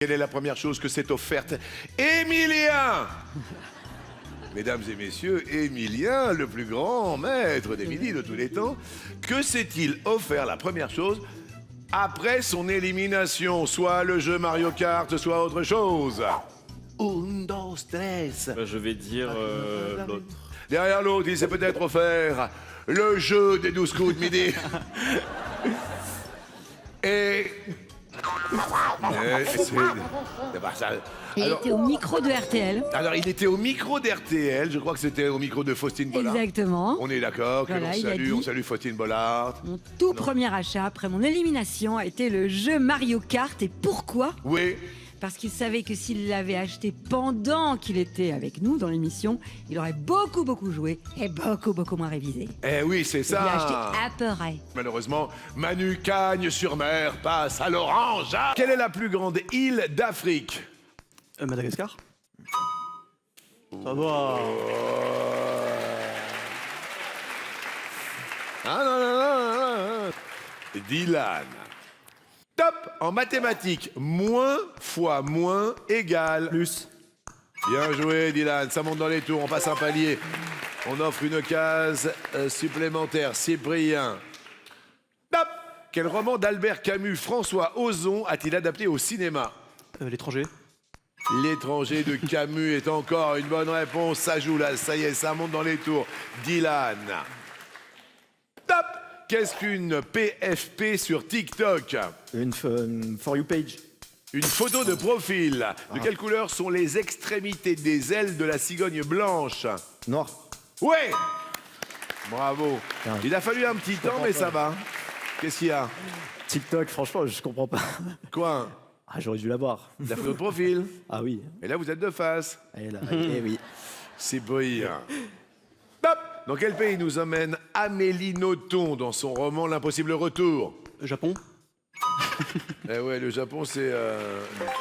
Quelle est la première chose que s'est offerte Émilien? Mesdames et messieurs, Émilien, le plus grand maître d'Émilie de tous les temps, que s'est-il offert la première chose après son élimination? Soit le jeu Mario Kart, soit autre chose. Un, dos, tres. Je vais dire l'autre. Derrière l'autre, il s'est peut-être offert le jeu des 12 coups de midi. Et... Il était au micro de RTL. Alors, il était au micro d'RTL, je crois que c'était au micro de Faustine Bollard. Exactement. On est d'accord, que Voilà, on salue Faustine Bollard. Mon tout premier achat après mon élimination a été le jeu Mario Kart. Et pourquoi? Oui, Parce qu'il savait que s'il l'avait acheté pendant qu'il était avec nous dans l'émission, il aurait beaucoup joué et beaucoup moins révisé. eh oui, c'est Il l'a acheté ça. après. Malheureusement, Manu Cagne-sur-Mer passe à l'orange. Quelle est la plus grande île d'Afrique? Madagascar. Ça va. Ah non. Dylan. Top en mathématiques. Moins fois moins égale. Plus. Bien joué, Dylan. Ça monte dans les tours. On passe un palier. On offre une case supplémentaire. Cyprien. Top. Quel roman d'Albert Camus François Ozon a-t-il adapté au cinéma? L'étranger. L'étranger de Camus est encore une bonne réponse. Ça joue là. Ça y est, ça monte dans les tours. Dylan. Top. Qu'est-ce qu'une PFP sur TikTok? Une For You page. Une photo de profil. De quelle couleur sont les extrémités des ailes de la cigogne blanche? Noir. Ouais. Bravo. Ah. Il a fallu un petit temps, mais ça va. Qu'est-ce qu'il y a? TikTok, franchement, je comprends pas. Quoi? Ah, j'aurais dû l'avoir. La photo de profil. Ah oui. Et là, vous êtes de face. Et là, eh oui. C'est brillant. Top. Dans quel pays nous emmène Amélie Nothomb dans son roman L'impossible retour? Japon. Eh ouais, le Japon, c'est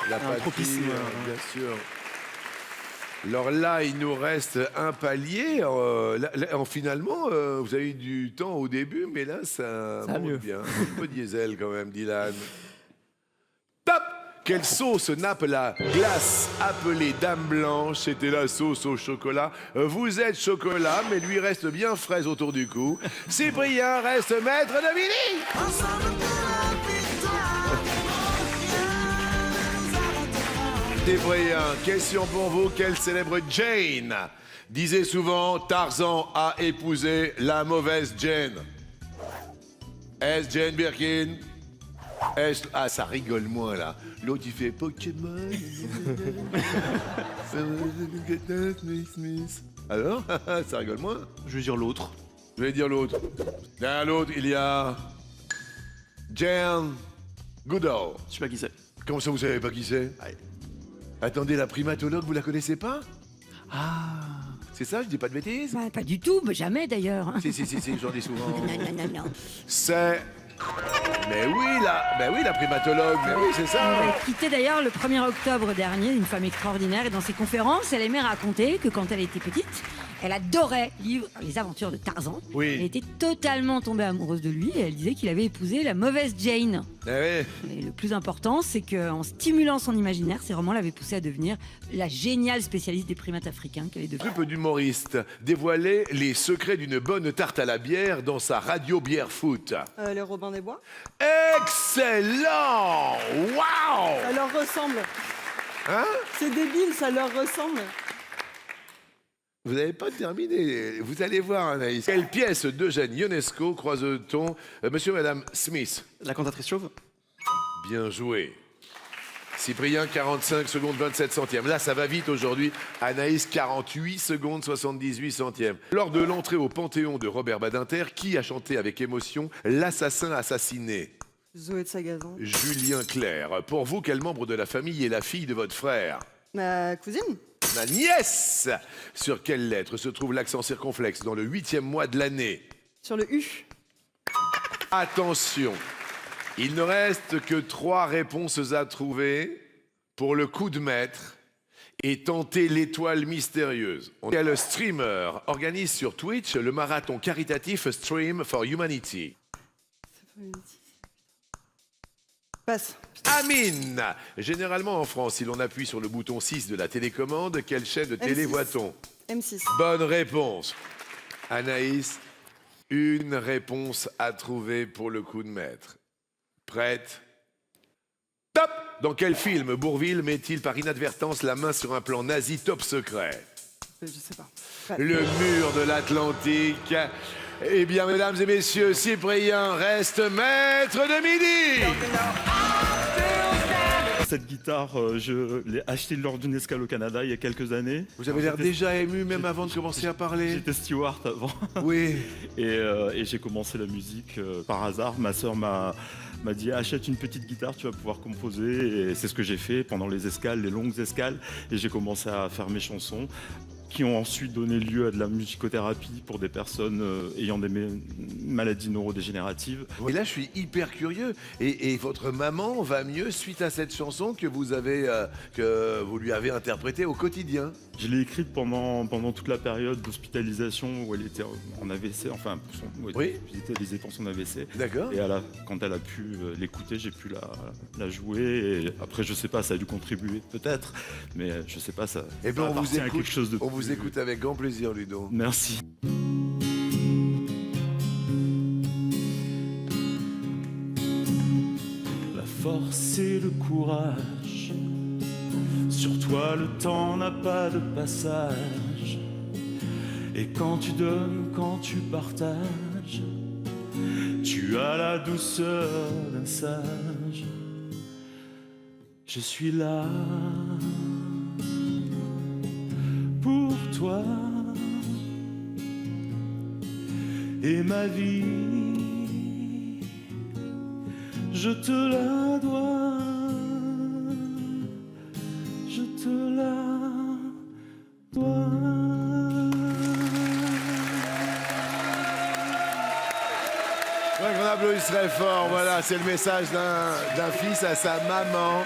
la patrie, propice, bien sûr. Alors là, il nous reste un palier. Finalement, vous avez eu du temps au début, mais là, ça va monte mieux. bien. Un peu diesel quand même, Dylan. Top. Quelle sauce nappe la glace appelée Dame Blanche? C'était la sauce au chocolat. Vous êtes chocolat, mais lui reste bien fraise autour du cou. Cyprien reste maître de midi. Cyprien, question pour vous. Quelle célèbre Jane disait souvent Tarzan a épousé la mauvaise Jane? Est-ce Jane Birkin? Ah, ça rigole moins là. L'autre il fait Pokémon. Alors, ça rigole moins. Je vais dire l'autre. Je vais dire l'autre. Derrière l'autre, il y a Jane Goodall. Je sais pas qui c'est. Comment ça, vous savez pas qui c'est? Attendez, la primatologue, vous la connaissez pas? Ah. C'est ça, je dis pas de bêtises? Bah, pas du tout, mais jamais d'ailleurs. Si, j'en dis souvent. Non. C'est... Mais oui, la primatologue, mais oui, c'est ça. Elle a quitté d'ailleurs le 1er octobre dernier, une femme extraordinaire, et dans ses conférences, elle aimait raconter que quand elle était petite, elle adorait lire les aventures de Tarzan. Oui. Elle était totalement tombée amoureuse de lui et elle disait qu'il avait épousé la mauvaise Jane. Eh oui. Et le plus important, c'est qu'en stimulant son imaginaire, ces romans l'avaient poussée à devenir la géniale spécialiste des primates africains qu'elle est devenue. Groupe d'humoristes dévoilait les secrets d'une bonne tarte à la bière dans sa radio bière foot. Les Robins des Bois. Excellent! Waouh! Ça leur ressemble. Hein? C'est débile, ça leur ressemble. Vous n'avez pas terminé. Vous allez voir, Anaïs. Quelle pièce d'Eugène Ionesco croise-t-on monsieur et madame Smith? La cantatrice chauve. Bien joué. Cyprien, 45 secondes 27 centièmes. Là, ça va vite aujourd'hui. Anaïs, 48 secondes 78 centièmes. Lors de l'entrée au Panthéon de Robert Badinter, qui a chanté avec émotion L'assassin assassiné? Zoé de Sagazan. Julien Clerc. Pour vous, quel membre de la famille est la fille de votre frère? Ma cousine. Ma nièce. Sur quelle lettre se trouve l'accent circonflexe dans le 8e mois de l'année? Sur le U. Attention, il ne reste que 3 réponses à trouver pour le coup de maître et tenter l'étoile mystérieuse. Quel streamer organise sur Twitch le marathon caritatif Stream for Humanity? Passe. Amine. Généralement en France, si l'on appuie sur le bouton 6 de la télécommande, quelle chaîne de télé M6. voit-on? M6. Bonne réponse. Anaïs, une réponse à trouver pour le coup de maître. Prête? Top! Dans quel film Bourvil met-il par inadvertance la main sur un plan nazi top secret? Je sais pas. Le mur de l'Atlantique. Eh bien, mesdames et messieurs, Cyprien reste maître de midi. Cette guitare, je l'ai achetée lors d'une escale au Canada il y a quelques années. Vous avez l'air déjà ému même avant de commencer à parler. J'étais steward avant. Oui. Et j'ai commencé la musique par hasard. Ma sœur m'a dit achète une petite guitare, tu vas pouvoir composer. Et c'est ce que j'ai fait pendant les escales, les longues escales. Et j'ai commencé à faire mes chansons qui ont ensuite donné lieu à de la musicothérapie pour des personnes ayant des maladies neurodégénératives. Et là, je suis hyper curieux. Et votre maman va mieux suite à cette chanson que vous lui avez interprétée au quotidien? Je l'ai écrite pendant toute la période d'hospitalisation où elle était en AVC, enfin, où elle Oui. était hospitalisée pour son AVC. D'accord. Et quand elle a pu l'écouter, j'ai pu la jouer. Et après, je sais pas, ça a dû contribuer peut-être, mais je sais pas, ça, Eh bien, ça on vous appartient à écoute. quelque chose de On vous plus- écoute avec grand plaisir, Ludo. Merci. La force et le courage. Sur toi, le temps n'a pas de passage. Et quand tu donnes, quand tu partages, tu as la douceur d'un sage. Je suis là pour toi. Et ma vie, je te la dois. Je te la dois. Ouais, qu'on applaudisse très fort. Voilà, c'est le message d'un fils à sa maman.